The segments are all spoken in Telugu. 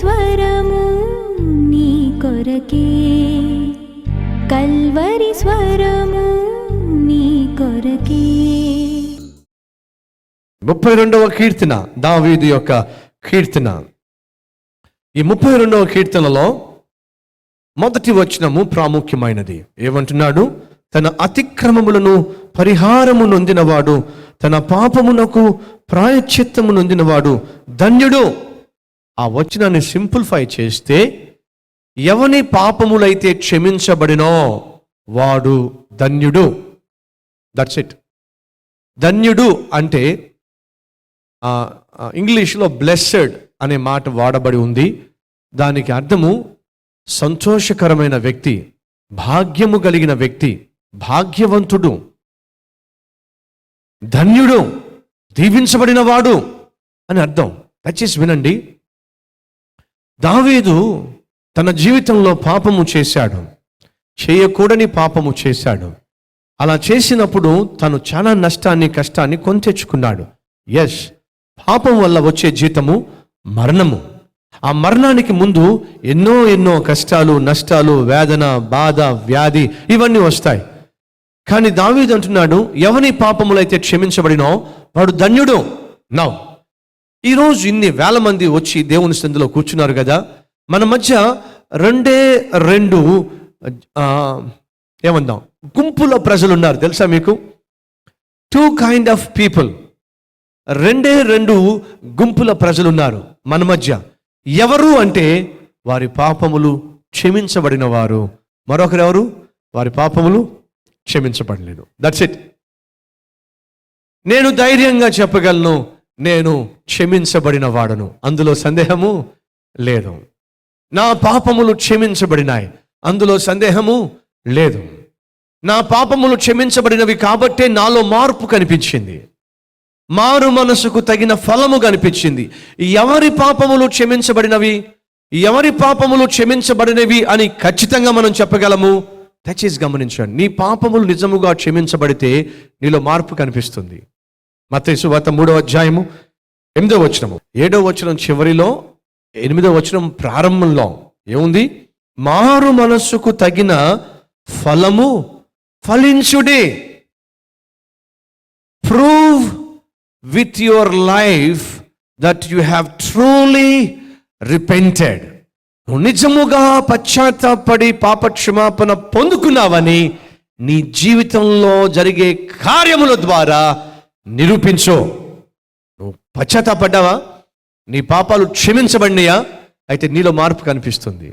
స్వరము నీ కొరకే, కల్వరి స్వరము నీ కొరకే. 32వ కీర్తన దావీదు యొక్క కీర్తన. ఈ 32వ కీర్తనలో మొదటి వచనము ప్రాముఖ్యమైనది. ఏమంటున్నాడు? తన అతిక్రమములను పరిహారము నొందినవాడు, తన పాపమునకు ప్రాయశ్చిత్తము నొందినవాడు ధన్యుడు. ఆ వచనాన్ని సింప్లిఫై చేస్తే, ఎవని పాపములైతే క్షమించబడినో వాడు ధన్యుడు. That's it. ధన్యుడు అంటే ఇంగ్లీష్లో బ్లెస్సెడ్ అనే మాట వాడబడి ఉంది. దానికి అర్థము సంతోషకరమైన వ్యక్తి, భాగ్యము కలిగిన వ్యక్తి, భాగ్యవంతుడు, ధన్యుడు, దీవించబడిన వాడు అని అర్థం. దయచేసి వినండి. దావీదు తన జీవితంలో పాపము చేశాడు, చేయకూడని పాపము చేశాడు. అలా చేసినప్పుడు తను చాలా నష్టాన్ని, కష్టాన్ని కొని తెచ్చుకున్నాడు. ఎస్, పాపం వల్ల వచ్చే జీతము మరణము. ఆ మరణానికి ముందు ఎన్నో కష్టాలు, నష్టాలు, వేదన, బాధ, వ్యాధి ఇవన్నీ వస్తాయి. కానీ దావీదు అంటున్నాడు, ఎవని పాపములైతే క్షమించబడినో వాడు ధన్యుడు. నౌ ఈరోజు ఇన్ని వేల మంది వచ్చి దేవుని సన్నిధిలో కూర్చున్నారు కదా, మన మధ్య రెండు ఏమందాం గుంపుల ప్రజలు ఉన్నారు. తెలుసా మీకు? 2 kind of people. రెండు గుంపుల ప్రజలు ఉన్నారు మన మధ్య. ఎవరు అంటే వారి పాపములు క్షమించబడిన వారు. మరొకరు ఎవరు? వారి పాపములు క్షమించబడలేదు. That's it. నేను ధైర్యంగా చెప్పగలను, నేను క్షమించబడిన వాడను, అందులో సందేహము లేదు. నా పాపములు క్షమించబడినాయి, అందులో సందేహము లేదు. నా పాపములు క్షమించబడినవి కాబట్టే నాలో మార్పు కనిపించింది, మారు మనసుకు తగిన ఫలము కనిపించింది. ఎవరి పాపములు క్షమించబడినవి, ఎవరి పాపములు క్షమించబడినవి అని ఖచ్చితంగా మనం చెప్పగలము. దయచేసి గమనించండి. నీ పాపములు నిజముగా క్షమించబడితే నీలో మార్పు కనిపిస్తుంది. మత్తయి సువార్త 3వ అధ్యాయము 8వ వచనము, 7వ వచనం చివరిలో, 8వ వచనం ప్రారంభంలో ఏముంది? మారు మనస్సుకు తగిన ఫలము ఫలించుడి. Prove with your life that you have truly repented. నువ్వు నిజముగా పశ్చాత్తాపడి పాప క్షమాపణ పొందుకున్నావని నీ జీవితంలో జరిగే కార్యముల ద్వారా నిరూపించు. నువ్వు పశ్చాత్తాపడ్డావా? నీ పాపాలు క్షమించబడినాయా? అయితే నీలో మార్పు కనిపిస్తుంది.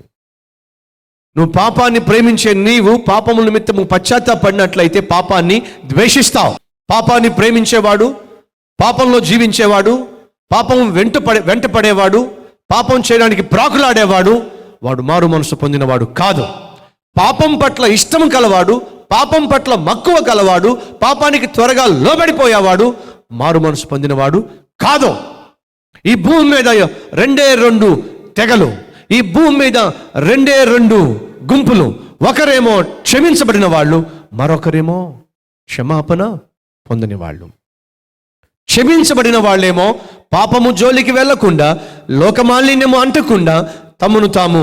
నువ్వు పాపాన్ని ప్రేమించే నీవు పాపముల నిమిత్తము పశ్చాత్తాపడినట్లయితే పాపాన్ని ద్వేషిస్తావు. పాపాన్ని ప్రేమించేవాడు, పాపంలో జీవించేవాడు, పాపం వెంట పడేవాడు, పాపం చేయడానికి ప్రాకులాడేవాడు, వాడు మారు మనసు పొందినవాడు కాదు. పాపం పట్ల ఇష్టం కలవాడు, పాపం పట్ల మక్కువ కలవాడు, పాపానికి త్వరగా లోబడిపోయేవాడు మారు మనసు పొందినవాడు కాదు. ఈ భూమి మీద 2 తెగలు, ఈ భూమి మీద 2 గుంపులు. ఒకరేమో క్షమించబడిన వాళ్ళు, మరొకరేమో క్షమాపణ పొందని వాళ్ళు. క్షమించబడిన వాళ్ళేమో పాపము జోలికి వెళ్లకుండా, లోకమాలిన్యము అంటకుండా తమను తాము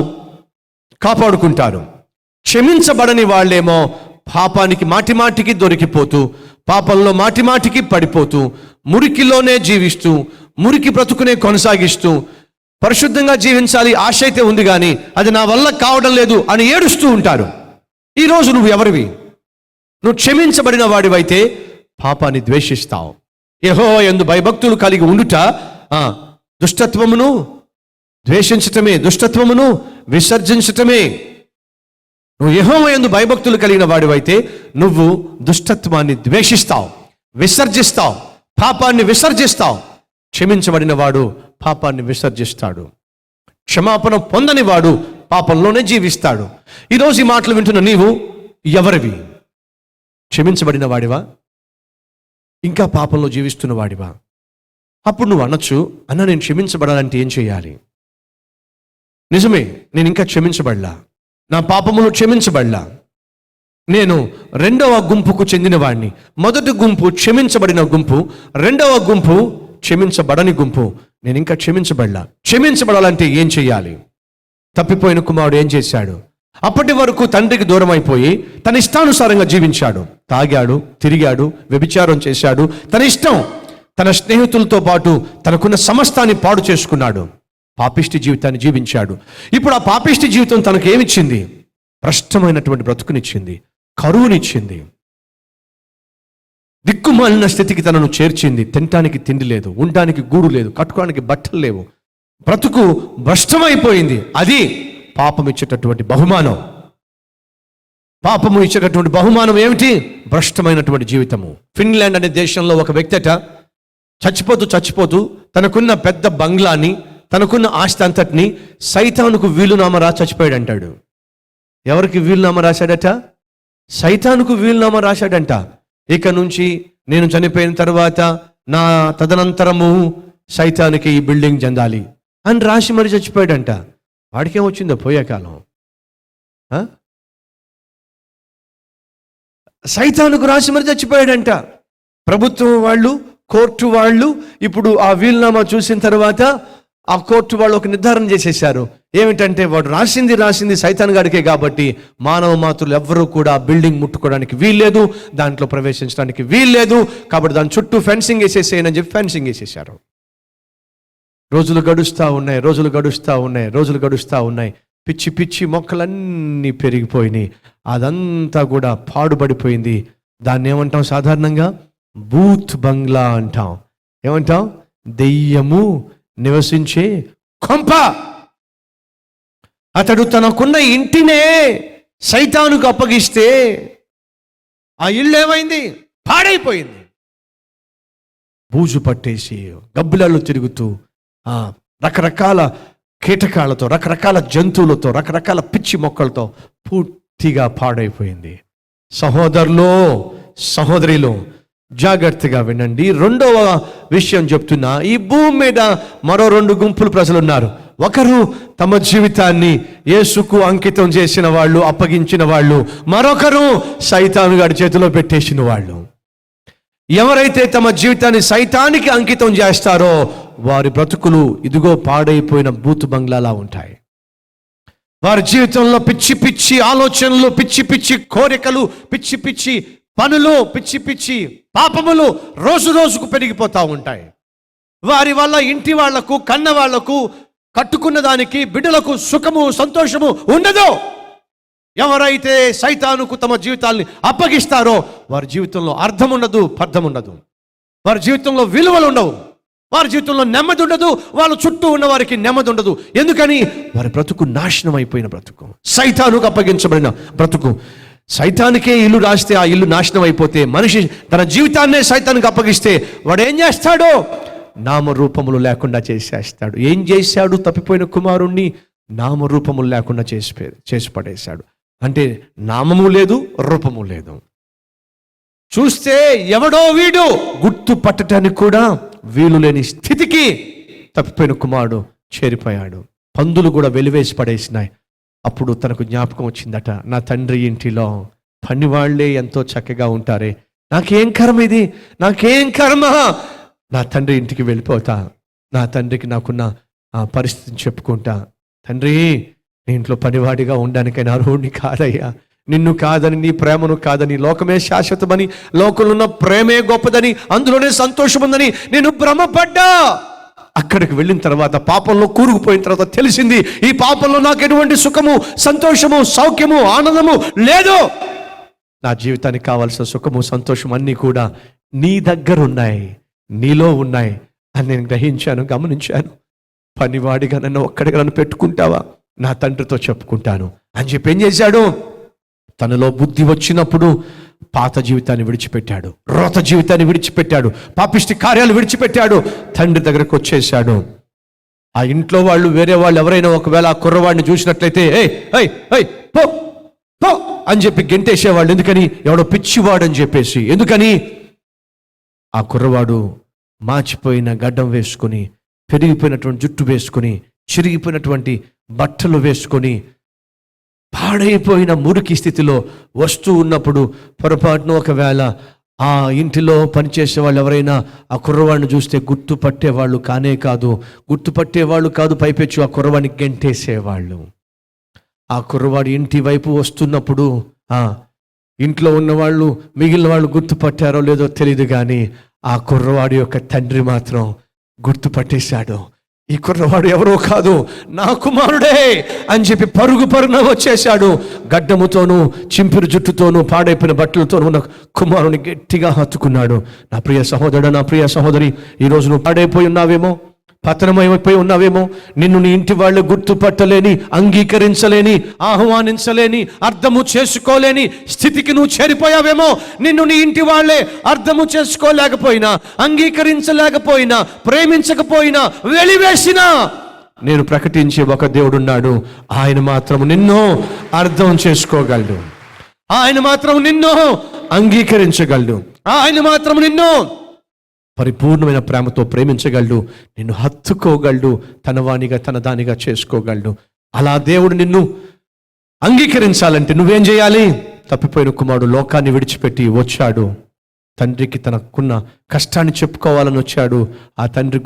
కాపాడుకుంటారు. క్షమించబడని వాళ్ళేమో పాపానికి మాటిమాటికి దొరికిపోతూ, పాపంలో మాటిమాటికి పడిపోతూ, మురికిలోనే జీవిస్తూ, మురికి బ్రతుకునే కొనసాగిస్తూ, పరిశుద్ధంగా జీవించాలి ఆశ అయితే ఉంది కానీ అది నా వల్ల కావడం లేదు అని ఏడుస్తూ ఉంటారు. ఈరోజు నువ్వు ఎవరివి? నువ్వు క్షమించబడిన వాడివైతే పాపాన్ని ద్వేషిస్తావు. యెహోవా యందు భయభక్తులు కలిగి ఉండుట దుష్టత్వమును ద్వేషించటమే, దుష్టత్వమును విసర్జించటమే. నువ్వు యెహోవా యందు భయభక్తులు కలిగిన వాడివైతే నువ్వు దుష్టత్వాన్ని ద్వేషిస్తావు, విసర్జిస్తావు, పాపాన్ని విసర్జిస్తావు. క్షమించబడిన వాడు పాపాన్ని విసర్జిస్తాడు. క్షమాపణ పొందని వాడు పాపంలోనే జీవిస్తాడు. ఈరోజు ఈ మాటలు వింటున్న నీవు ఎవరివి? క్షమించబడిన వాడివా? ఇంకా పాపంలో జీవిస్తున్న వాడివా? అప్పుడు నువ్వు అనొచ్చు, అన్న నేను క్షమించబడాలంటే ఏం చేయాలి? నిజమే, నేను ఇంకా క్షమించబడలా, నా పాపములు క్షమించబడలా. నేను 2వ గుంపుకు చెందిన వాడిని. మొదటి గుంపు క్షమించబడిన గుంపు, 2వ గుంపు క్షమించబడని గుంపు. నేను ఇంకా క్షమించబడాలంటే ఏం చేయాలి? తప్పిపోయిన కుమారుడు ఏం చేశాడు? అప్పటి వరకు తండ్రికి దూరం అయిపోయి తన ఇష్టానుసారంగా జీవించాడు. తాగాడు, తిరిగాడు, వ్యభిచారం చేశాడు. తన ఇష్టం, తన స్నేహితులతో పాటు తనకున్న సమస్తాన్ని పాడు చేసుకున్నాడు. పాపిష్టి జీవితాన్ని జీవించాడు. ఇప్పుడు ఆ పాపిష్టి జీవితం తనకు ఏమిచ్చింది? భ్రష్టమైనటువంటి బ్రతుకునిచ్చింది, కరువునిచ్చింది, దిక్కుమాలిన స్థితికి తనను చేర్చింది. తినటానికి తిండి లేదు, ఉండటానికి గూడు లేదు, కట్టుకోవడానికి బట్టలు లేవు. బ్రతుకు భ్రష్టమైపోయింది. అది పాపం ఇచ్చేటటువంటి బహుమానం. పాపము ఇచ్చేటటువంటి బహుమానం ఏమిటి? భ్రష్టమైనటువంటి జీవితము. ఫిన్లాండ్ అనే దేశంలో ఒక వ్యక్తి చచ్చిపోతూ తనకున్న పెద్ద బంగ్లాని, తనకున్న ఆస్తి అంతటిని సైతానుకు వీలునామా రాసి చచ్చిపోయాడు అంటాడు. ఎవరికి వీలునామా రాశాడట? సైతానుకు వీలునామా రాశాడంట. ఇక నుంచి నేను చనిపోయిన తర్వాత నా తదనంతరము సైతానికి ఈ బిల్డింగ్ చెందాలి అని రాసి మరి చచ్చిపోయాడంట. వాడికేమొచ్చిందో పోయే కాలం. సైతానుకు రాసి మరి చచ్చిపోయాడంట. ప్రభుత్వం వాళ్ళు, కోర్టు వాళ్ళు ఇప్పుడు ఆ వీలునామా చూసిన తర్వాత ఆ కోర్టు వాళ్ళు ఒక నిర్ధారణ చేసేసారు. ఏమిటంటే వాడు రాసింది సైతాన్ గాడికే కాబట్టి మానవ మాతృలు ఎవ్వరూ కూడా బిల్డింగ్ ముట్టుకోవడానికి వీల్లేదు, దాంట్లో ప్రవేశించడానికి వీల్లేదు. కాబట్టి దాని చుట్టూ ఫెన్సింగ్ వేసేసేయని చెప్పి ఫెన్సింగ్ వేసేసారు. రోజులు గడుస్తూ ఉన్నాయి. పిచ్చి పిచ్చి మొక్కలన్నీ పెరిగిపోయినాయి. అదంతా కూడా పాడుపడిపోయింది. దాన్ని ఏమంటాం? సాధారణంగా బూత్ బంగ్లా అంటాం. ఏమంటాం? దెయ్యము నివసించే కొంప. అతడు తనకున్న ఇంటినే సైతానుకు అప్పగిస్తే ఆ ఇల్లు ఏమైంది? పాడైపోయింది. బూజు పట్టేసి గబ్బిలాలు తిరుగుతూ రకరకాల కీటకాలతో, రకరకాల జంతువులతో, రకరకాల పిచ్చి మొక్కలతో పూర్తిగా పాడైపోయింది. సహోదరులు, సహోదరిలో జాగ్రత్తగా వినండి. రెండవ విషయం చెప్తున్నా. ఈ భూమి మీద మరో 2 గుంపులు ప్రజలు ఉన్నారు. ఒకరు తమ జీవితాన్ని యేసుకు అంకితం చేసిన వాళ్ళు, అప్పగించిన వాళ్ళు. మరొకరు సైతాను గారి చేతిలో పెట్టేసిన వాళ్ళు. ఎవరైతే తమ జీవితాన్ని సైతానికి అంకితం చేస్తారో వారి బ్రతుకులు ఇదిగో పాడైపోయిన బూతు బంగ్లాలా ఉంటాయి. వారి జీవితంలో పిచ్చి పిచ్చి ఆలోచనలు, పిచ్చి పిచ్చి కోరికలు, పిచ్చి పిచ్చి పనులు, పిచ్చి పిచ్చి పాపములు రోజు రోజుకు పెరిగిపోతూ ఉంటాయి. వారి వల్ల ఇంటి వాళ్లకు, కన్న వాళ్లకు, కట్టుకున్న దానికి, బిడ్డలకు సుఖము, సంతోషము ఉండదు. ఎవరైతే సైతానుకు తమ జీవితాల్ని అప్పగిస్తారో వారి జీవితంలో అర్థం ఉండదు, పర్థం ఉండదు. వారి జీవితంలో విలువలు ఉండవు, వారి జీవితంలో నెమ్మది ఉండదు, వాళ్ళ చుట్టూ ఉన్న వారికి నెమ్మది ఉండదు. ఎందుకని? వారి బ్రతుకు నాశనం అయిపోయిన బ్రతుకు, సైతానుకు అప్పగించబడిన బ్రతుకు. సైతానికే ఇల్లు రాస్తే ఆ ఇల్లు నాశనం అయిపోతే, మనిషి తన జీవితాన్నే సైతానికి అప్పగిస్తే వాడు ఏం చేస్తాడో? నామరూపములు లేకుండా చేసేస్తాడు. ఏం చేశాడు? తప్పిపోయిన కుమారుణ్ణి నామరూపములు లేకుండా చేసి పడేశాడు. అంటే నామము లేదు, రూపము లేదు. చూస్తే ఎవడో వీడు గుర్తు పట్టడానికి కూడా వీలు లేని స్థితికి తప్పిపోయిన కుమారుడు చేరిపోయాడు. పందులు కూడా వెలివేసి పడేసినాయి. అప్పుడు తనకు జ్ఞాపకం వచ్చిందట, నా తండ్రి ఇంటిలో పనివాళ్లే ఎంతో చక్కగా ఉంటారే, నాకేం కర్మ ఇది, నాకేం కర్మ. నా తండ్రి ఇంటికి వెళ్ళిపోతా, నా తండ్రికి నాకున్న పరిస్థితిని చెప్పుకుంటా. తండ్రి, నీ ఇంట్లో పనివాడిగా ఉండడానికైనా అర్హుడిని కాదయ్యా. నిన్ను కాదని, నీ ప్రేమను కాదని, లోకమే శాశ్వతమని, లోకంలో ఉన్న ప్రేమే గొప్పదని, అందులోనే సంతోషం ఉందని నేను భ్రమపడ్డా. అక్కడికి వెళ్ళిన తర్వాత, పాపంలో కూరుకుపోయిన తర్వాత తెలిసింది, ఈ పాపంలో నాకు ఎటువంటి సుఖము, సంతోషము, సౌఖ్యము, ఆనందము లేదు. నా జీవితానికి కావాల్సిన సుఖము, సంతోషం అన్నీ కూడా నీ దగ్గర ఉన్నాయి, నీలో ఉన్నాయి అని నేను గ్రహించాను, గమనించాను. పనివాడిగా నన్ను ఒక్కడిగా నన్ను పెట్టుకుంటావా? నా తండ్రితో చెప్పుకుంటాను అని చెప్పి ఏం చేశాడు? తనలో బుద్ధి వచ్చినప్పుడు పాత జీవితాన్ని విడిచిపెట్టాడు, రోత జీవితాన్ని విడిచిపెట్టాడు, పాపిష్టి కార్యాలు విడిచిపెట్టాడు, తండ్రి దగ్గరకు వచ్చేసాడు. ఆ ఇంట్లో వాళ్ళు, వేరే వాళ్ళు ఎవరైనా ఒకవేళ ఆ కుర్రవాడిని చూసినట్లయితే పో పో అని చెప్పి గెంటేసేవాళ్ళు. ఎందుకని? ఎవడో పిచ్చివాడు అని చెప్పేసి. ఎందుకని? ఆ కుర్రవాడు మాచిపోయిన గడ్డం వేసుకొని, పెరిగిపోయినటువంటి జుట్టు వేసుకొని, చిరిగిపోయినటువంటి బట్టలు వేసుకొని, పాడైపోయిన మురికి స్థితిలో వస్తూ ఉన్నప్పుడు పొరపాటున ఒకవేళ ఆ ఇంటిలో పనిచేసే వాళ్ళు ఎవరైనా ఆ కుర్రవాడిని చూస్తే గుర్తుపట్టేవాళ్ళు కానే కాదు, గుర్తుపట్టేవాళ్ళు కాదు, పైపెచ్చు ఆ కుర్రవాడిని గెంటేసేవాళ్ళు. ఆ కుర్రవాడు ఇంటి వైపు వస్తున్నప్పుడు ఇంట్లో ఉన్నవాళ్ళు మిగిలిన వాళ్ళు గుర్తుపట్టారో లేదో తెలియదు, కానీ ఆ కుర్రవాడి యొక్క తండ్రి మాత్రం గుర్తుపట్టేశాడు. ఈ కుర్రవాడు ఎవరో కాదు, నా కుమారుడే అని చెప్పి పరుగున వచ్చేశాడు. గడ్డముతోనూ చింపిరి జుట్టుతోనూ పాడైపోయిన బట్టలతోనూ ఉన్న కుమారుని గట్టిగా హత్తుకున్నాడు. నా ప్రియ సహోదరుడు, నా ప్రియ సహోదరి, ఈరోజు నువ్వు పాడైపోయి ఉన్నావేమో, పతనమైపోయి ఉన్నావేమో, నిన్ను నీ ఇంటి వాళ్ళు గుర్తుపట్టలేని, అంగీకరించలేని, ఆహ్వానించలేని, అర్థము చేసుకోలేని స్థితికి నువ్వు చేరిపోయావేమో. నిన్ను నీ ఇంటి వాళ్ళే అర్థము చేసుకోలేకపోయినా, అంగీకరించలేకపోయినా, ప్రేమించకపోయినా, వెలివేసినా, నేను ప్రకటించే ఒక దేవుడున్నాడు. ఆయన మాత్రం నిన్ను అర్థం చేసుకోగలడు, ఆయన మాత్రం నిన్ను అంగీకరించగలడు, ఆయన మాత్రం నిన్ను పరిపూర్ణమైన ప్రేమతో ప్రేమించగలడు, నిన్ను హత్తుకోగలడు, తన వాణిగా తన దానిగా చేసుకోగలడు. అలా దేవుడు నిన్ను అంగీకరించాలంటే నువ్వేం చేయాలి? తప్పిపోయిన కుమారుడు లోకాన్ని విడిచిపెట్టి వచ్చాడు. తండ్రికి తనకున్న కష్టాన్ని చెప్పుకోవాలని వచ్చాడు. ఆ తండ్రి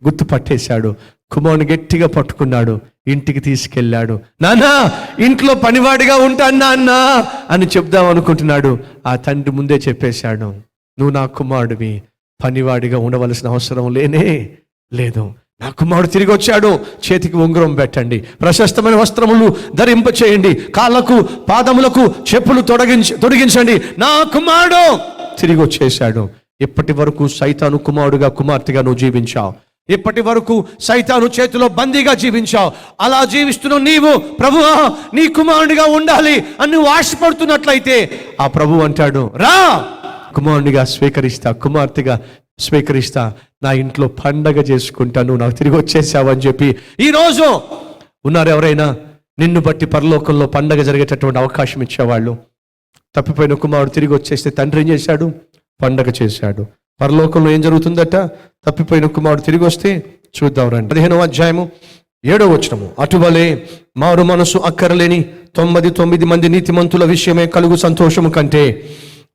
గుర్తుపట్టేశాడు. కుమారుని గట్టిగా పట్టుకున్నాడు, ఇంటికి తీసుకెళ్ళాడు. నాన్నా, ఇంట్లో పనివాడిగా ఉంటాను నాన్న అని చెప్దాం అనుకుంటున్నాడు. ఆ తండ్రి ముందే చెప్పేశాడు, నువ్వు నా కుమారుడివి, పనివాడిగా ఉండవలసిన అవసరం లేనే లేదు. నా కుమారుడు తిరిగి వచ్చాడు, చేతికి ఉంగరం పెట్టండి, ప్రశస్తమైన వస్త్రములు ధరింప చేయండి, కాళ్ళకు పాదములకు చెప్పులు తొడిగించండి. నా కుమారుడు తిరిగి వచ్చేశాడు. ఇప్పటి వరకు సైతాను కుమారుడుగా కుమార్తెగా నువ్వు జీవించావు, ఇప్పటి వరకు సైతాను చేతిలో బందీగా జీవించావు. అలా జీవిస్తున్న నీవు ప్రభువా నీ కుమారుడిగా ఉండాలి అని నువ్వు ఆశపడుతున్నట్లయితే ఆ ప్రభు అంటాడు, రా, కుమారునిగా స్వీకరిస్తా, కుమార్తెగా స్వీకరిస్తా, నా ఇంట్లో పండగ చేసుకుంటాను, నాకు తిరిగి వచ్చేసావని చెప్పి. ఈరోజు ఉన్నారు ఎవరైనా నిన్ను బట్టి పరలోకంలో పండగ జరిగేటటువంటి అవకాశం ఇచ్చేవాళ్ళు? తప్పిపోయిన కుమారుడు తిరిగి వచ్చేస్తే తండ్రి ఏం చేశాడు? పండగ చేశాడు. పరలోకంలో ఏం జరుగుతుందట? తప్పిపోయిన కుమారుడు తిరిగి వస్తే చూద్దాం రండి. 15వ అధ్యాయము 7వ వచనము. అటువలే మారు మనసు అక్కరలేని 99 మంది నీతిమంతుల విషయమే కలుగు సంతోషము కంటే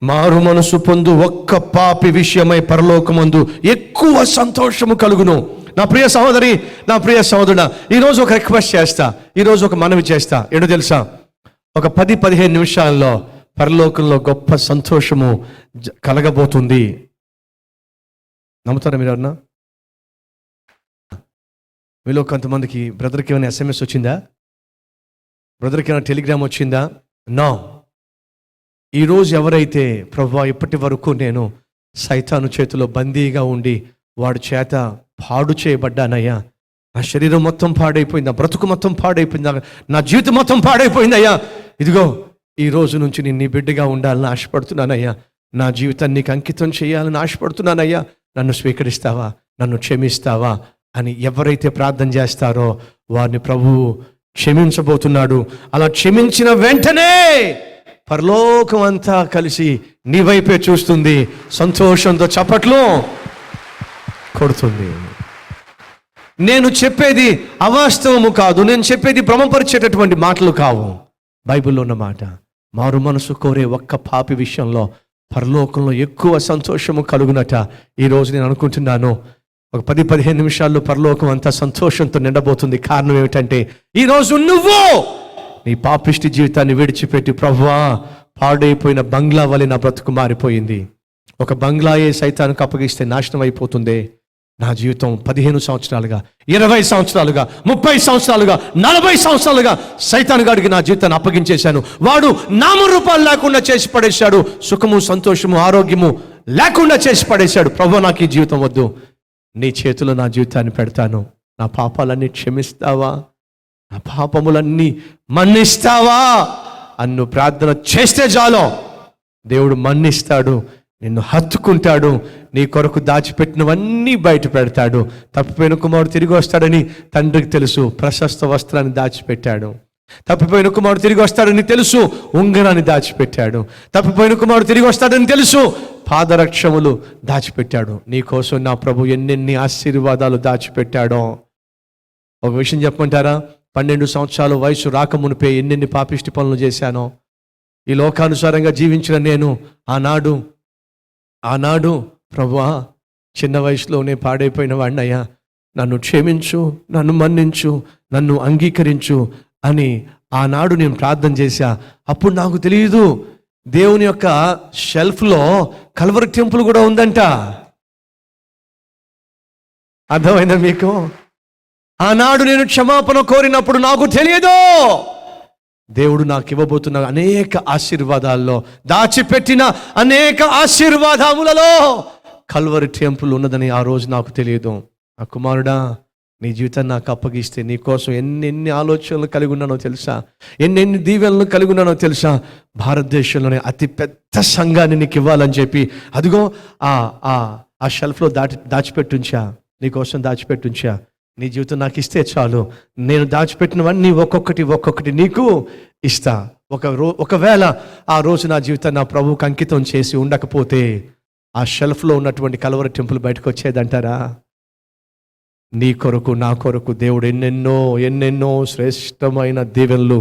మారు మనసు పొందు ఒక్క పాపి విషయమై పరలోకమందు ఎక్కువ సంతోషము కలుగును. నా ప్రియ సహోదరి, నా ప్రియ సహోదరుడా, ఈరోజు ఒక రిక్వెస్ట్ చేస్తా, ఈరోజు ఒక మనవి చేస్తా. ఏంటో తెలుసా? ఒక 10-15 నిమిషాల్లో పరలోకంలో గొప్ప సంతోషము కలగబోతుంది. నమ్ముతారా మీరు? అన్నా మీలో కొంతమందికి బ్రదర్కి ఏమైనా SMS వచ్చిందా? బ్రదర్కి ఏమైనా టెలిగ్రామ్ వచ్చిందా? నో. ఈరోజు ఎవరైతే ప్రభువా ఇప్పటి వరకు నేను సైతాను చేతిలో బందీగా ఉండి వాడి చేత పాడు చేయబడ్డానయ్యా, నా శరీరం మొత్తం పాడైపోయింది, నా బ్రతుకు మొత్తం పాడైపోయింది, నా జీవితం మొత్తం పాడైపోయిందయ్యా, ఇదిగో ఈ రోజు నుంచి నేను నీ బిడ్డగా ఉండాలని ఆశపడుతున్నానయ్యా, నా జీవితాన్ని నీకు అంకితం చేయాలని ఆశపడుతున్నానయ్యా, నన్ను స్వీకరిస్తావా, నన్ను క్షమిస్తావా అని ఎవరైతే ప్రార్థన చేస్తారో వారిని ప్రభువు క్షమించబోతున్నాడు. అలా క్షమించిన వెంటనే పరలోకం అంతా కలిసి నీ వైపే చూస్తుంది, సంతోషంతో చప్పట్లు కొడుతుంది. నేను చెప్పేది అవాస్తవము కాదు, నేను చెప్పేది భ్రమపరిచేటటువంటి మాటలు కావు. బైబిల్లో ఉన్న మాట, మారు మనసు కోరే ఒక్క పాపి విషయంలో పరలోకంలో ఎక్కువ సంతోషము కలుగునట. ఈరోజు నేను అనుకుంటున్నాను ఒక 10-15 నిమిషాల్లో పరలోకం అంతా సంతోషంతో నిండబోతుంది. కారణం ఏమిటంటే ఈరోజు నువ్వు నీ పాపిష్టి జీవితాన్ని విడిచిపెట్టి ప్రభువా పాడైపోయిన బంగ్లా వలె నా బ్రతుకు మారిపోయింది, ఒక బంగ్లాయే సైతానికి అప్పగిస్తే నాశనం అయిపోతుంది, నా జీవితం 15 సంవత్సరాలుగా, 20 సంవత్సరాలుగా, 30 సంవత్సరాలుగా, 40 సంవత్సరాలుగా సైతాను గాడికి నా జీవితాన్ని అప్పగించేశాను, వాడు నామరూపాలు లేకుండా చేసి పడేశాడు, సుఖము సంతోషము ఆరోగ్యము లేకుండా చేసి పడేశాడు. ప్రభువా నాకు ఈ జీవితం వద్దు, నీ చేతిలో నా జీవితాన్ని పెడతాను, నా పాపాలన్నీ క్షమిస్తావా, నా పాపములన్నీ మన్నిస్తావా అన్ను ప్రార్థన చేస్తే చాలు, దేవుడు మన్నిస్తాడు, నిన్ను హత్తుకుంటాడు, నీ కొరకు దాచిపెట్టినవన్నీ బయట పెడతాడు. తప్పిపోయిన కుమారుడు తిరిగి వస్తాడని తండ్రికి తెలుసు, ప్రశస్త వస్త్రాన్ని దాచిపెట్టాడు. తప్పిపోయిన కుమారుడు తిరిగి వస్తాడని తెలుసు, ఉంగరాన్ని దాచిపెట్టాడు. తప్పిపోయిన కుమారుడు తిరిగి వస్తాడని తెలుసు, పాదరక్షములు దాచిపెట్టాడు. నీ కోసం నా ప్రభు ఎన్నెన్ని ఆశీర్వాదాలు దాచిపెట్టాడో. ఒక విషయం చెప్పమంటారా? 12 సంవత్సరాల వయసు రాకమునిపే ఎన్నెన్ని పాపిష్టి పనులు చేశానో. ఈ లోకానుసారంగా జీవించిన నేను ఆనాడు ఆనాడు ప్రభువా చిన్న వయసులోనే పాడైపోయిన వాడినయ్యా, నన్ను క్షమించు, నన్ను మన్నించు, నన్ను అంగీకరించు అని ఆనాడు నేను ప్రార్థన చేశా. అప్పుడు నాకు తెలియదు దేవుని యొక్క షెల్ఫ్లో కల్వరి టెంపుల్ కూడా ఉందంట. అర్థమైందా మీకు? ఆనాడు నేను క్షమాపణ కోరినప్పుడు నాకు తెలియదు దేవుడు నాకు ఇవ్వబోతున్న అనేక ఆశీర్వాదాల్లో, దాచిపెట్టిన అనేక ఆశీర్వాదములలో కల్వరి టెంపుల్ ఉన్నదని ఆ రోజు నాకు తెలియదు. ఆ కుమారుడా, నీ జీవితాన్ని నాకు అప్పగిస్తే నీ కోసం ఎన్నెన్ని ఆలోచనలు కలిగి ఉన్నానో తెలుసా, ఎన్నెన్ని దీవెనలు కలిగి ఉన్నానో తెలుసా. భారతదేశంలోనే అతి పెద్ద సంఘాన్ని నీకు ఇవ్వాలని చెప్పి అదిగో ఆ షెల్ఫ్లో దాచిపెట్టుంచా, నీకోసం దాచిపెట్టుంచా. నీ జీవితం నాకు ఇస్తే చాలు, నేను దాచిపెట్టినవన్నీ ఒక్కొక్కటి నీకు ఇస్తా. ఒకవేళ ఆ రోజు నా జీవితాన్ని నా ప్రభువుకి అంకితం చేసి ఉండకపోతే ఆ షెల్ఫ్లో ఉన్నటువంటి కల్వరి టెంపుల్ బయటకు వచ్చేదంటారా? నీ కొరకు, నా కొరకు దేవుడు ఎన్నెన్నో శ్రేష్టమైన దీవెనలు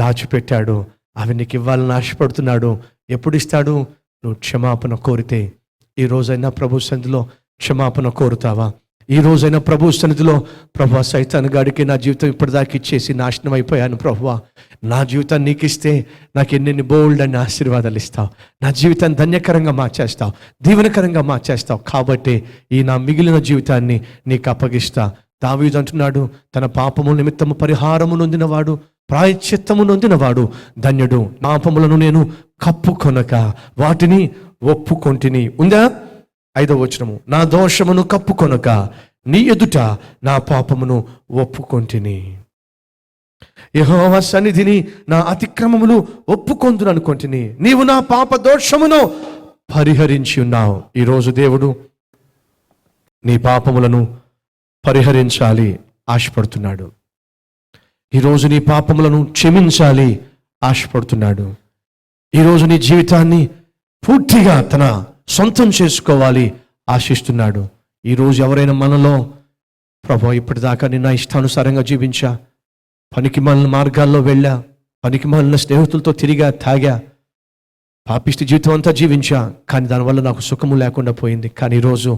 దాచిపెట్టాడు. అవి నీకు ఇవ్వాలని ఆశపడుతున్నాడు. ఎప్పుడు ఇస్తాడు? నువ్వు క్షమాపణ కోరితే. ఈ రోజైనా ప్రభు సన్నిధిలో క్షమాపణ కోరుతావా? ఈ రోజైనా ప్రభు సన్నిధిలో, ప్రభువా సైతాను గాడికి నా జీవితం ఇప్పటిదాకా ఇచ్చేసి నాశనం అయిపోయాను ప్రభువా, నా జీవితాన్ని నీకు ఇస్తే నాకు ఎన్నెన్ని బోల్డ్ అని ఆశీర్వాదాలు ఇస్తావు, నా జీవితాన్ని ధన్యకరంగా మార్చేస్తావు, దీవెనకరంగా మార్చేస్తావు. కాబట్టి ఈ నా మిగిలిన జీవితాన్ని నీకు అప్పగిస్తా. దావీదు అంటున్నాడు, తన పాపము నిమిత్తము పరిహారము నొందినవాడు, ప్రాయశ్చిత్తము నొందినవాడు ధన్యుడు. పాపములను నేను కప్పుకొనక వాటిని ఒప్పుకొంటిని. ఉందా? 5వ వచనము, నా దోషమును కప్పుకొనక నీ ఎదుట నా పాపమును ఒప్పుకొంటిని. యెహోవా సన్నిధిని నా అతిక్రమములు ఒప్పుకొందును అనుకొంటిని. నీవు నా పాప దోషమును పరిహరించి ఉన్నావు. ఈరోజు దేవుడు నీ పాపములను పరిహరించాలి ఆశపడుతున్నాడు. ఈరోజు నీ పాపములను క్షమించాలి ఆశపడుతున్నాడు. ఈరోజు నీ జీవితాన్ని పూర్తిగా తన సొంతం చేసుకోవాలి ఆశిస్తున్నాడు. ఈరోజు ఎవరైనా మనలో, ప్రభువా ఇప్పటిదాకా నేను నా ఇష్టానుసారంగా జీవించా, పనికి మాలిన మార్గాల్లో వెళ్ళా, పనికి మాలిన స్నేహితులతో తిరిగా, తాగా, పాపిష్టి జీవితం అంతా జీవించా, కానీ దానివల్ల నాకు సుఖము లేకుండా పోయింది. కానీ ఈరోజు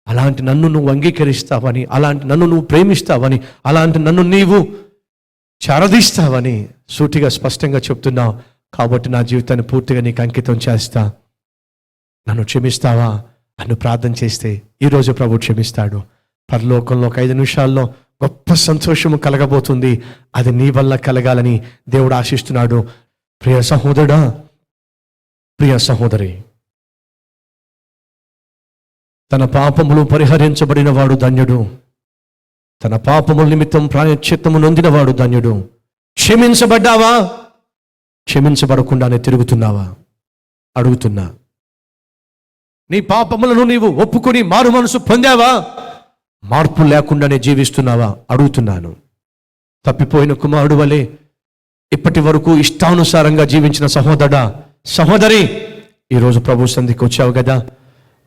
అలాంటి నన్ను నువ్వు అంగీకరిస్తావని, అలాంటి నన్ను నువ్వు ప్రేమిస్తావని, అలాంటి నన్ను నీవు చారదీస్తావని సూటిగా స్పష్టంగా చెప్తున్నావు. కాబట్టి నా జీవితాన్ని పూర్తిగా నీకు అంకితం చేస్తా, నన్ను క్షమిస్తావా అని ప్రార్థన చేస్తే ఈరోజు ప్రభు క్షమిస్తాడు. పరలోకంలో ఒక 5 నిమిషాల్లో గొప్ప సంతోషము కలగబోతుంది. అది నీ వల్ల కలగాలని దేవుడు ఆశిస్తున్నాడు. ప్రియ సహోదరుడా, ప్రియ సహోదరి, తన పాపములు పరిహరించబడిన వాడు ధన్యుడు. తన పాపముల నిమిత్తం ప్రాయశ్చిత్తము నొందినవాడు ధన్యుడు. క్షమించబడ్డావా? క్షమించబడకుండానే తిరుగుతున్నావా? అడుగుతున్నా. నీ పాపములను నీవు ఒప్పుకొని మారు మనసు పొందావా? మార్పు లేకుండానే జీవిస్తున్నావా? అడుగుతున్నాను. తప్పిపోయిన కుమారుడు వలె ఇప్పటి వరకు ఇష్టానుసారంగా జీవించిన సహోదరుడా, సహోదరి, ఈరోజు ప్రభు సన్నిధికి వచ్చావు కదా,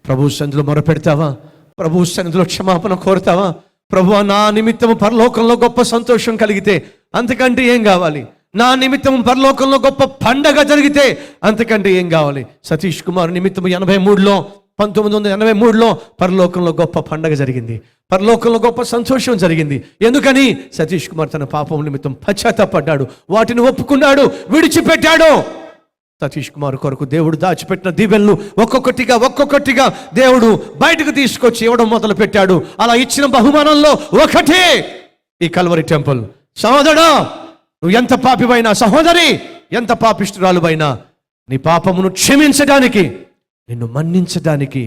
ప్రభు సన్నిధిలో మొరపెడతావా? ప్రభు సన్నిధిలో క్షమాపణ కోరుతావా? ప్రభువా నా నిమిత్తము పరలోకంలో గొప్ప సంతోషం కలిగితే అంతకంటే ఏం కావాలి? నా నిమిత్తం పరలోకంలో గొప్ప పండగ జరిగితే అంతకంటే ఏం కావాలి? సతీష్ కుమార్ నిమిత్తం 1983లో పరలోకంలో గొప్ప పండగ జరిగింది, పరలోకంలో గొప్ప సంతోషం జరిగింది. ఎందుకని? సతీష్ కుమార్ తన పాపం నిమిత్తం పశ్చాత్తాపడ్డాడు, వాటిని ఒప్పుకున్నాడు, విడిచిపెట్టాడు. సతీష్ కుమార్ కొరకు దేవుడు దాచిపెట్టిన దీవెనలు ఒక్కొక్కటిగా దేవుడు బయటకు తీసుకొచ్చి ఇవ్వడం మొదలు పెట్టాడు. అలా ఇచ్చిన బహుమానంలో ఒకటే ఈ కల్వరి టెంపుల్. సహోదరుడా, నువ్వు ఎంత పాపివైనా, సహోదరి ఎంత పాపిష్టురాలువైనా, నీ పాపమును క్షమించడానికి, నిన్ను మన్నించడానికి,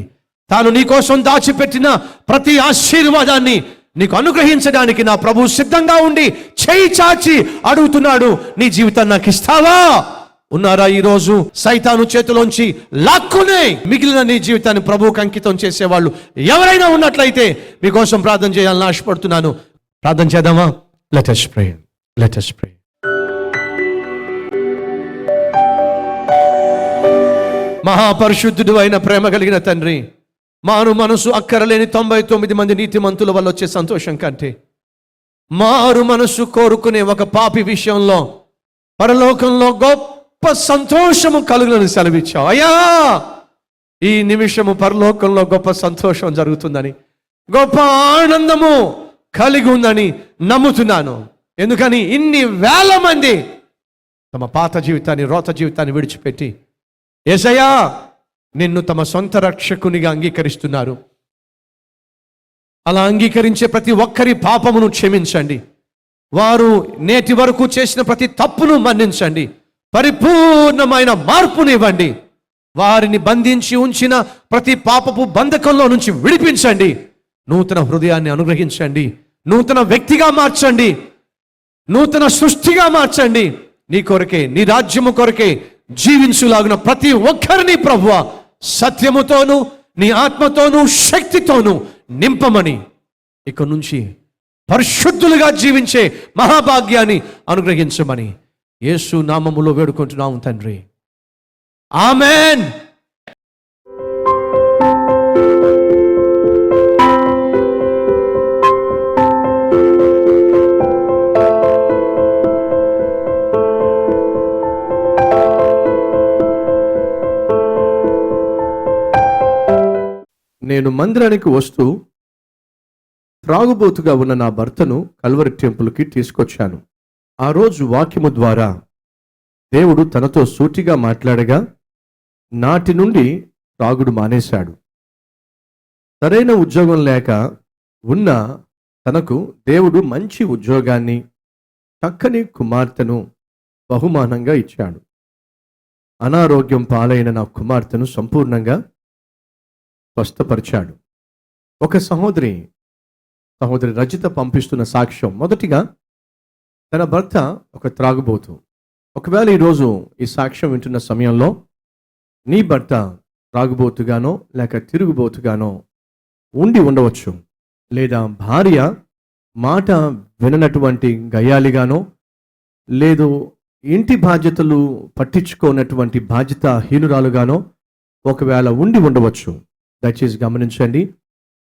తాను నీ కోసం దాచిపెట్టిన ప్రతి ఆశీర్వాదాన్ని నీకు అనుగ్రహించడానికి నా ప్రభు సిద్ధంగా ఉండి చేయి చాచి అడుగుతున్నాడు, నీ జీవితాన్ని నాకు ఇస్తావా? ఉన్నారా ఈరోజు సైతాను చేతిలోంచి లాక్కునే మిగిలిన నీ జీవితాన్ని ప్రభువుకి అంకితం చేసేవాళ్ళు ఎవరైనా ఉన్నట్లయితే మీకోసం ప్రార్థన చేయాలని ఆశపడుతున్నాను. ప్రార్థన చేద్దామా? Let us pray. Let us pray. మహాపరిశుద్ధుడు అయిన ప్రేమ కలిగిన తండ్రి, మారు మనసు అక్కరలేని 99 మంది నీతిమంతుల వల్ల వచ్చే సంతోషం కంటే మారు మనసు కోరుకునే ఒక పాపి విషయంలో పరలోకంలో గొప్ప సంతోషము కలుగునని సెలవిచ్చావు. అయ్యా, ఈ నిమిషము పరలోకంలో గొప్ప సంతోషం జరుగుతుందని, గొప్ప ఆనందము కలిగి ఉందని నమ్ముతున్నాను. ఎందుకని ఇన్ని వేల మంది తమ పాత జీవితాన్ని, రోత జీవితాన్ని విడిచిపెట్టి యేసయ్యా నిన్ను తమ సొంత రక్షకునిగా అంగీకరిస్తున్నారు. అలా అంగీకరించే ప్రతి ఒక్కరి పాపమును క్షమించండి. వారు నేటి వరకు చేసిన ప్రతి తప్పును మన్నించండి. పరిపూర్ణమైన మార్పునివ్వండి. వారిని బంధించి ఉంచిన ప్రతి పాపపు బంధకంలో నుంచి విడిపించండి. నూతన హృదయాన్ని అనుగ్రహించండి. నూతన వ్యక్తిగా మార్చండి. నూతన సృష్టిగా మార్చండి. నీ కొరకే, నీ రాజ్యము కొరకే జీవించులాగున ప్రతి ఒక్కరిని ప్రభువా సత్యముతోనూ నీ ఆత్మతోనూ శక్తితోనూ నింపమని, ఇక నుంచి పరిశుద్ధులుగా జీవించే మహాభాగ్యాన్ని అనుగ్రహించమని యేసు నామములో వేడుకుంటున్నాము తండ్రి. ఆమెన్. నేను మందిరానికి వస్తూ త్రాగుబోతుగా ఉన్న నా భర్తను కల్వరి టెంపుల్కి తీసుకొచ్చాను. ఆ రోజు వాక్యము ద్వారా దేవుడు తనతో సూటిగా మాట్లాడగా నాటి నుండి త్రాగుడు మానేశాడు. సరైన ఉద్యోగం లేక ఉన్న తనకు దేవుడు మంచి ఉద్యోగాన్ని, చక్కని కుమార్తెను బహుమానంగా ఇచ్చాడు. అనారోగ్యం పాలైన నా కుమార్తెను సంపూర్ణంగా స్వస్థపరిచాడు. ఒక సహోదరి రజిత పంపిస్తున్న సాక్ష్యం. మొదటిగా తన భర్త ఒక త్రాగుబోతు. ఒకవేళ ఈరోజు ఈ సాక్ష్యం వింటున్న సమయంలో నీ భర్త త్రాగుబోతుగానో లేక తిరుగుబోతుగానో ఉండి ఉండవచ్చు. లేదా భార్య మాట విననటువంటి గయ్యాలిగానో, లేదు ఇంటి బాధ్యతలు పట్టించుకోనటువంటి బాధ్యతాహీనురాలుగానో ఒకవేళ ఉండి ఉండవచ్చు. దయచేసి గమనించండి.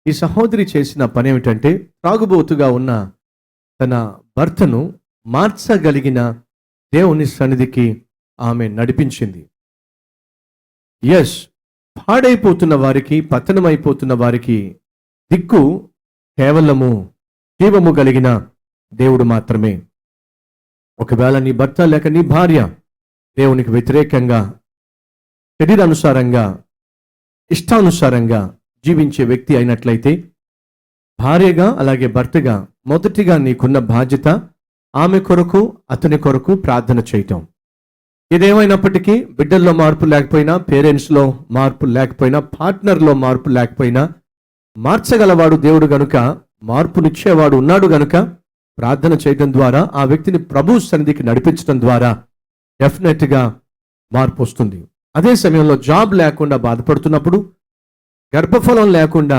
ఈ సహోదరి చేసిన పని ఏమిటంటే, త్రాగుబోతుగా ఉన్న తన భర్తను మార్చగలిగిన దేవుని సన్నిధికి ఆమె నడిపించింది. ఎస్, పాడైపోతున్న వారికి, పతనమైపోతున్న వారికి దిక్కు కేవలము జీవము కలిగిన దేవుడు మాత్రమే. ఒకవేళ నీ భర్త లేక నీ భార్య దేవునికి వ్యతిరేకంగా, శరీరానుసారంగా, ఇష్టానుసారంగా జీవించే వ్యక్తి అయినట్లయితే, భార్యగా అలాగే భర్తగా మొదటిగా నీకున్న బాధ్యత ఆమె కొరకు, అతని కొరకు ప్రార్థన చేయటం. ఇదేమైనప్పటికీ బిడ్డల్లో మార్పు లేకపోయినా, పేరెంట్స్లో మార్పు లేకపోయినా, పార్ట్నర్లో మార్పు లేకపోయినా, మార్చగలవాడు దేవుడు గనుక, మార్పునిచ్చేవాడు ఉన్నాడు గనుక ప్రార్థన చేయడం ద్వారా, ఆ వ్యక్తిని ప్రభు సన్నిధికి నడిపించడం ద్వారా డెఫినెట్గా మార్పు వస్తుంది. అదే సమయంలో జాబ్ లేకుండా బాధపడుతున్నప్పుడు, గర్భఫలం లేకుండా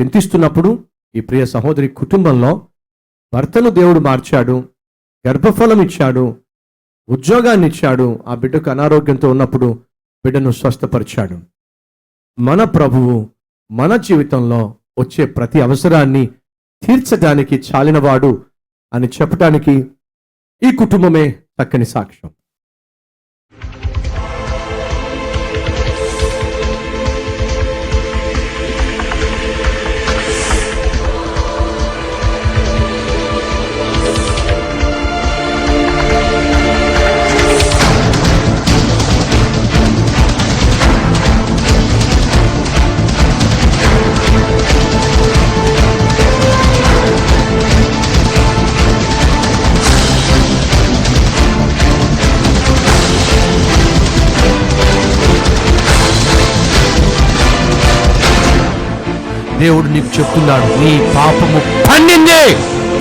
చింతిస్తున్నప్పుడు, ఈ ప్రియ సహోదరి కుటుంబంలో భర్తను దేవుడు మార్చాడు, గర్భఫలం ఇచ్చాడు, ఉద్యోగాన్ని ఇచ్చాడు. ఆ బిడ్డకు అనారోగ్యంతో ఉన్నప్పుడు బిడ్డను స్వస్థపరిచాడు. మన ప్రభువు మన జీవితంలో వచ్చే ప్రతి అవసరాన్ని తీర్చడానికి చాలినవాడు అని చెప్పడానికి ఈ కుటుంబమే చక్కని సాక్ష్యం. దేవుడు నీకు చెప్తున్నాడు, నీ పాపము పండింది,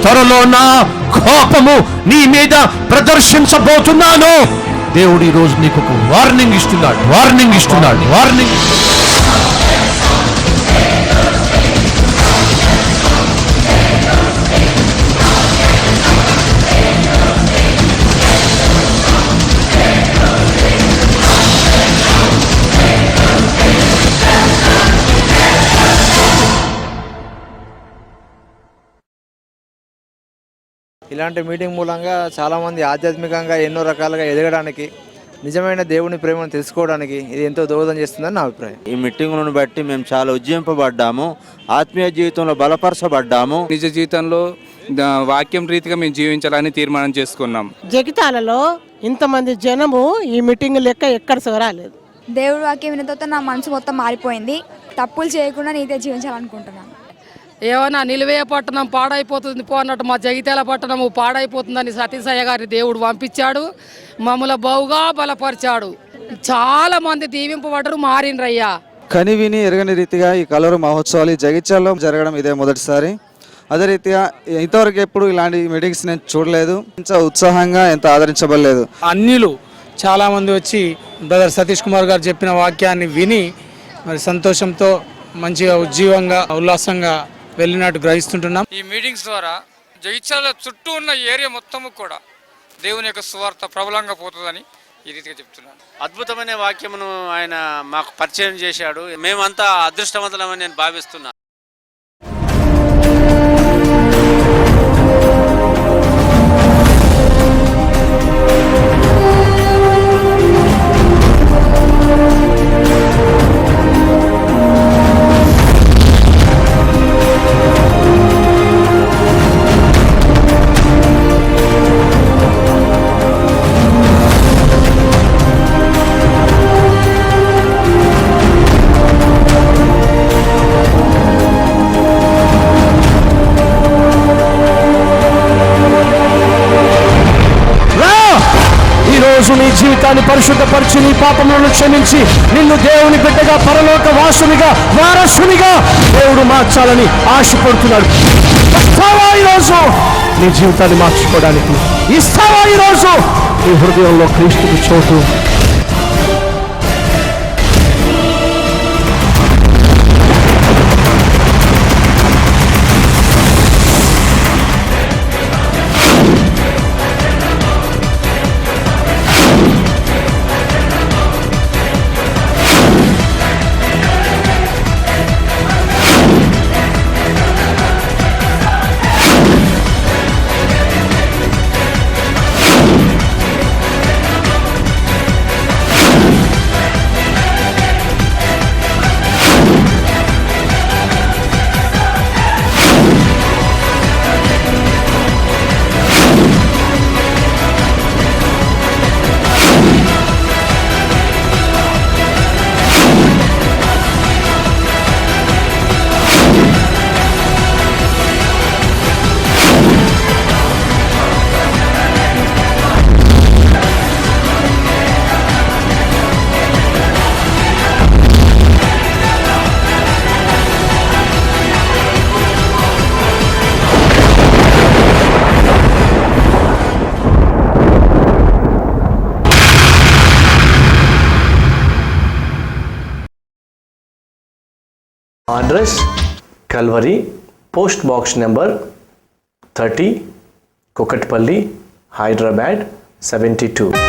త్వరలో నా కోపము నీ మీద ప్రదర్శించబోతున్నాను. దేవుడు ఈ రోజు నీకు ఒక వార్నింగ్ ఇస్తున్నాడు. ఇలాంటి మీటింగ్ మూలంగా చాలామంది ఆధ్యాత్మికంగా ఎన్నో రకాలుగా ఎదగడానికి, నిజమైన దేవుని ప్రేమను తెలుసుకోవడానికి ఇది ఎంతో దోహదం చేస్తుందని నా అభిప్రాయం. ఈ మీటింగులను బట్టి మేము చాలా ఉజ్జీవింపబడ్డాము, ఆత్మీయ జీవితంలో బలపరచబడ్డాము. నిజ జీవితంలో వాక్యం రీతిగా మేము జీవించాలని తీర్మానం చేసుకున్నాం. జగిత్యాలలో ఇంతమంది జనము ఈ మీటింగ్ లెక్క ఎక్కడ రాలేదు. దేవుడి వాక్యం విన్న తర్వాత నా మనసు మొత్తం మారిపోయింది. తప్పులు చేయకుండా నీతే జీవించాలనుకుంటున్నాను. ఏమన్నా నిలువే పట్టణం పాడైపోతుంది అన్నట్టు మా జగిత్యాల పట్టణము పాడైపోతుందని సతీశయ్య గారి దేవుడు పంపించాడు. మమ్మల్ని బహుగా బలపరిచాడు. చాలా మంది దీవింపబడ్డరు, మారినరయ్యా. కని విని ఎరగని రీతిగా ఈ కలవరు మహోత్సవాలు జగిత్యాలలో జరగడం ఇదే మొదటిసారి. అదే రీతిగా ఇంతవరకు ఎప్పుడు ఇలాంటి మీటింగ్స్ నేను చూడలేదు. ఎంత ఉత్సాహంగా, ఎంత ఆదరించబడలేదు. అన్యులు చాలామంది వచ్చి బ్రదర్ సతీష్ కుమార్ గారు చెప్పిన వాక్యాన్ని విని మరి సంతోషంతో మంచిగా ఉజ్జీవంగా ఉల్లాసంగా వెళ్ళినట్టు గ్రహిస్తుంటున్నాం. ఈ మీటింగ్స్ ద్వారా జగిత్యాల చుట్టూ ఉన్న ఏరియా మొత్తము కూడా దేవుని యొక్క సువార్త ప్రబలంగా పోతుందని ఈ రీతిగా చెప్తున్నాను. అద్భుతమైన వాక్యమును ఆయన మాకు పరిచయం చేశాడు. మేమంతా అదృష్టవంతులమని నేను భావిస్తున్నాను. నీ జీవితాన్ని పరిశుద్ధపరిచి నీ పాపములను క్షమించి నిన్ను దేవుని బిడ్డగా, పరలోక వాసునిగా, వారసునిగా దేవుడు మార్చాలని ఆశపడుతున్నాడు. ఇస్తావా ఈరోజు నీ జీవితాన్ని మార్చుకోవడానికి? ఇస్తావా ఈరోజు నీ హృదయంలో క్రీస్తుకు చోటు? Address Calvary, post box number 30, Kukatpally, Hyderabad 72.